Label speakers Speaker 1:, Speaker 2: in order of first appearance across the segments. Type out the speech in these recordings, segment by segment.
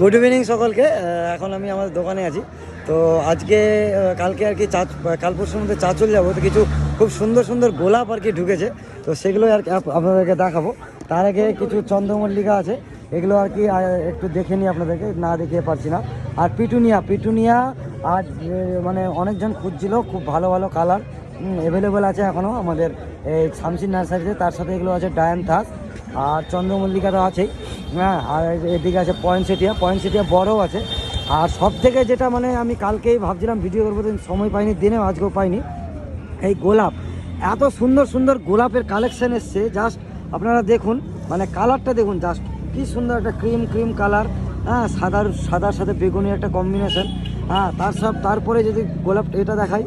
Speaker 1: Good evening সকলকে। এখন আমি আমার দোকানে আছি। তো আজকে কালকে আর কি কাল পরশুর মধ্যে চলে যাবো। তো কিছু খুব সুন্দর সুন্দর গোলাপ আর কি ঢুকেছে, তো সেগুলো আর কি আপনাদেরকে দেখাবো। তার আগে কিছু চন্দ্রমল্লিকা আছে, এগুলো আর কি একটু দেখে নিই, আপনাদেরকে না দেখিয়ে পারছি না। আর পিটুনিয়া আর মানে অনেকজন খুঁজছিল, খুব ভালো ভালো কালার অ্যাভেলেবেল আছে এখনও আমাদের এই শামসিন নার্সারিতে। তার সাথে এগুলো আছে ডায়ান্থাস আর চন্দ্রমল্লিকা তো আছেই। হ্যাঁ, আর এদিকে আছে পয়েন্টসেটিয়া বড়ও আছে। আর সব থেকে যেটা মানে আমি কালকেই ভাবছিলাম ভিডিও করবো, সময় পাইনি, দিনে আজকেও পাইনি, এই গোলাপ। এত সুন্দর সুন্দর গোলাপের কালেকশান এসছে, জাস্ট আপনারা দেখুন, মানে কালারটা দেখুন, জাস্ট কি সুন্দর একটা ক্রিম কালার। হ্যাঁ, সাদার সাথে বেগুনি একটা কম্বিনেশন। হ্যাঁ, তারপরে যদি গোলাপ এটা দেখাই,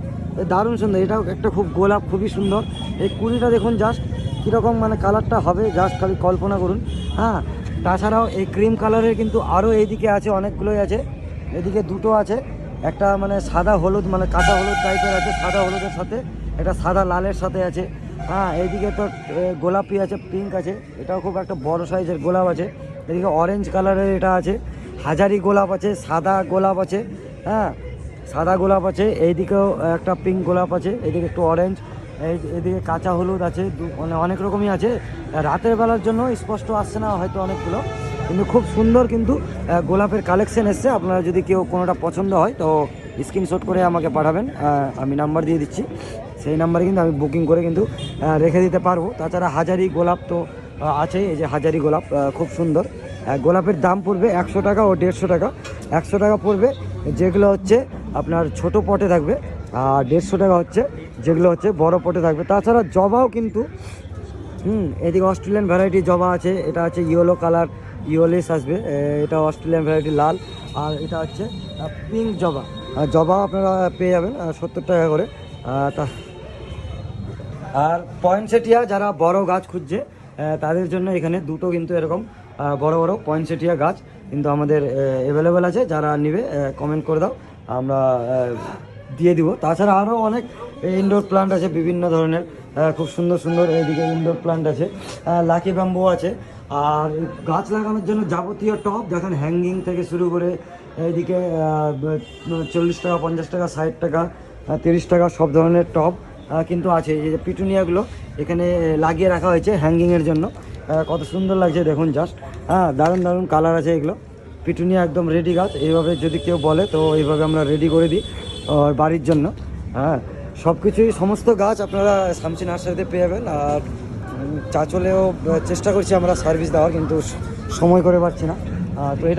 Speaker 1: দারুণ সুন্দর। এটাও একটা খুব গোলাপ, খুবই সুন্দর। এই কুড়িটা দেখুন জাস্ট কীরকম মানে কালারটা হবে, জাস্ট খালি কল্পনা করুন। হ্যাঁ, তাছাড়াও এই ক্রিম কালারের কিন্তু আরও এইদিকে আছে, অনেকগুলোই আছে। এদিকে দুটো আছে, একটা মানে সাদা হলুদ, মানে কাঁচা হলুদ টাইপের আছে, সাদা হলুদের সাথে একটা সাদা লালের সাথে আছে। হ্যাঁ, এইদিকে তো গোলাপি আছে, পিঙ্ক আছে, এটাও খুব একটা বড় সাইজের গোলাপ আছে। এদিকে অরেঞ্জ কালারের এটা আছে, হাজারি গোলাপ আছে, সাদা গোলাপ আছে। হ্যাঁ, সাদা গোলাপ আছে, এইদিকেও একটা পিঙ্ক গোলাপ আছে, এইদিকে একটু অরেঞ্জ, এদিকে কাঁচা হলুদ আছে, মানে অনেক রকমই আছে। রাতের বেলার জন্য স্পষ্ট আসছে না হয়তো অনেকগুলো, কিন্তু খুব সুন্দর কিন্তু গোলাপের কালেকশন এসছে। আপনারা যদি কেউ কোনোটা পছন্দ হয় তো স্ক্রিনশট করে আমাকে পাঠাবেন, আমি নাম্বার দিয়ে দিচ্ছি। সেই নাম্বারে কিন্তু আমি বুকিং করে কিন্তু রেখে দিতে পারবো। তাছাড়া হাজারি গোলাপ তো আছে, এই যে হাজারি গোলাপ খুব সুন্দর। গোলাপের দাম পড়বে 100 টাকা ও 150 টাকা। 100 টাকা পড়বে যেগুলো হচ্ছে আপনার ছোট পটে থাকবে, আর 150 টাকা হচ্ছে যেগুলো হচ্ছে বড় পটে থাকবে। তাছাড়া জবাও কিন্তু এদিকে অস্ট্রেলিয়ান ভ্যারাইটি জবা আছে, এটা আছে ইয়েলো কালার, ইয়েলোস আসবে, এটা অস্ট্রেলিয়ান ভ্যারাইটি লাল। আর এটা হচ্ছে পিঙ্ক জবা আপনারা পেয়ে যাবেন 70 টাকা করে। আর পয়েন্টসেটিয়া যারা বড় গাছ খুঁজছে তাদের জন্য এখানে দুটো কিন্তু এরকম বড় বড় পয়েন্টসেটিয়া গাছ কিন্তু আমাদের অ্যাভেলেবেল আছে। যারা নেবে কমেন্ট করে দাও, আমরা দিয়ে দিব। তাছাড়া আরও অনেক ইনডোর প্লান্ট আছে বিভিন্ন ধরনের, খুব সুন্দর সুন্দর। এইদিকে ইনডোর প্লান্ট আছে, লাকি ব্যাম্বু আছে। আর গাছ লাগানোর জন্য যাবতীয় টব দেখেন, হ্যাঙ্গিং থেকে শুরু করে এইদিকে 40 টাকা, 50 টাকা, 60 টাকা, 30 টাকা সব ধরনের টব কিন্তু আছে। এই যে পিটুনিয়াগুলো এখানে লাগিয়ে রাখা হয়েছে হ্যাঙ্গিংয়ের জন্য, কত সুন্দর লাগছে দেখুন জাস্ট। হ্যাঁ, দারুণ কালার আছে এগুলো। পিটুনিয়া একদম রেডি গাছ, এইভাবে যদি কেউ বলে তো এইভাবে আমরা রেডি করে দিই বাড়ির জন্য। হ্যাঁ, সব কিছুই, সমস্ত গাছ আপনারা শামসিন নার্সারিতে পেয়ে যাবেন। আর চাচলেও চেষ্টা করছি আমরা সার্ভিস দেওয়ার, কিন্তু সময় করে পাচ্ছি না। তো এটা